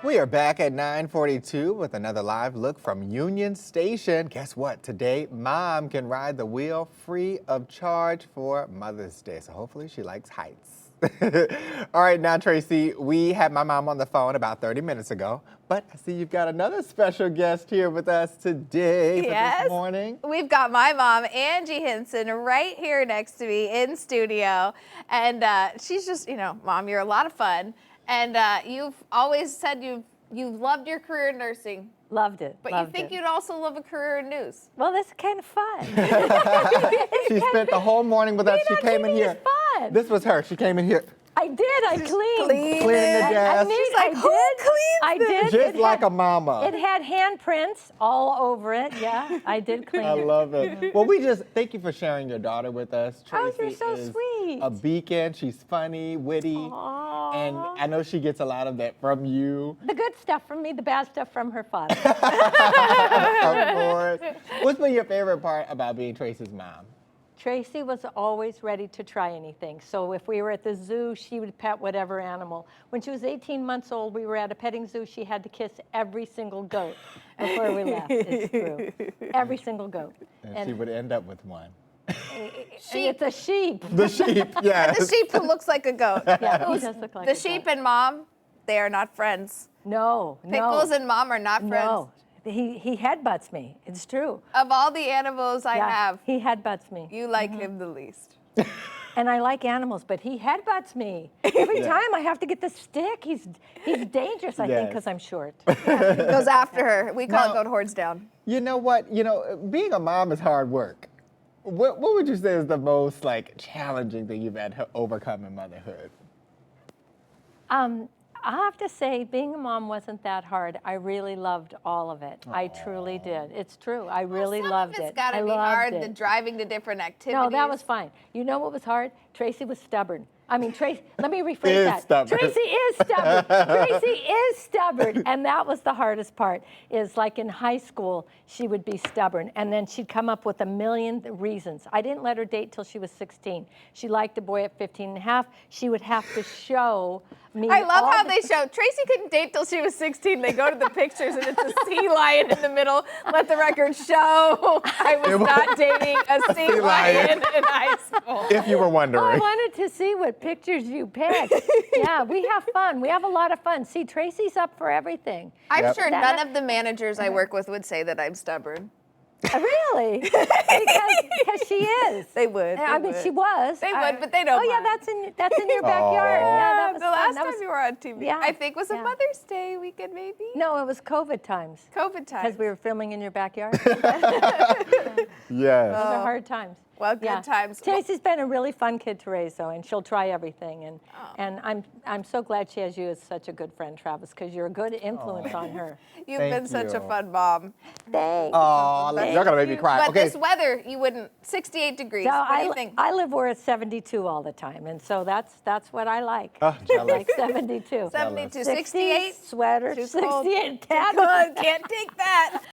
We are back at 9:42 with another live look from Union Station. Guess what? Today, Mom can ride the wheel free of charge for Mother's Day. So hopefully she likes heights. All right, now, Tracy, we had my mom on the phone about 30 minutes ago, but I see you've got another special guest here with us today for this morning. We've got my mom, Angie Hinson, right here next to me in studio. And she's just, Mom, you're a lot of fun. And you've always said you've loved your career in nursing. Loved it. But you think you'd also love a career in news. Well, that's kind of fun. She spent the whole morning with us. She came in here. Fun. This was her. She came in here. I did. I cleaned. Cleaned the desk. She's like, who cleans I did. Just like a mama. It had handprints all over it. Yeah, I did clean I it. love it. Well, we just thank you for sharing your daughter with us. Tracy you're so is sweet. a beacon. She's funny, witty, Aww. and I know she gets a lot of that from you. The good stuff from me, the bad stuff from her father. Of course. What's been your favorite part about being Tracy's mom? Tracy was always ready to try anything. So if we were at the zoo, she would pet whatever animal. When she was 18 months old, we were at a petting zoo. She had to kiss every single goat before we left. It's true. Every single goat. And she would end up with one. It's a sheep. The sheep, yes. The sheep who looks like a goat. Yeah, he does look like The a sheep goat. and Mom, they are not friends. No, Pickles no. and Mom are not friends. No, he headbutts me. It's true. Of all the animals I have, he headbutts me. you like him the least. And I like animals, but he headbutts me. Every time I have to get the stick. He's dangerous, I think, because I'm short. Goes after her. We call it going hordes down. You know what? Being a mom is hard work. What would you say is the most challenging thing you've had to overcome in motherhood? I have to say, being a mom wasn't that hard. I really loved all of it. I truly did. It's true. I really loved it. Some of it's got to be hard, the driving to different activities. No, that was fine. You know what was hard? Tracy was stubborn. I mean, Tracy, let me rephrase Is that. stubborn. Tracy is stubborn. Tracy is stubborn. And that was the hardest part, is like in high school, she would be stubborn. And then she'd come up with a million reasons. I didn't let her date till she was 16. She liked a boy at 15 and a half. She would have to show me. I love how they show. Tracy couldn't date till she was 16. They go to the pictures and it's a sea lion in the middle. Let the record show I was not dating a sea lion in high school. If you were wondering. I wanted to see what pictures you picked. Yeah, we have fun. We have a lot of fun. See, Tracy's up for everything. I'm sure none of the managers I work with would say that I'm stubborn. Really? Because she is. They would. I mean, she was. They would, but they don't. Oh yeah, that's in your backyard. Yeah, that was the fun. last That time was- you were on TV, yeah, I think was a yeah. Mother's Day weekend, maybe. No, it was COVID times. COVID time. Because we were filming in your backyard. Yes. Those are hard times. Well, good times. Tracy's been a really fun kid to raise, though, and she'll try everything. And I'm so glad she has you as such a good friend, Travis, because you're a good influence on her. You've Thank been such a you. fun mom. Thanks. Oh, you're gonna make me cry. But Okay. this weather, you wouldn't. 68 degrees. So What do you think? I live where it's 72 all the time, and so that's what I like. Oh, jealous. Like 72. 72, 60, 68. sweater, Too 68, cold. tad. Can't take that.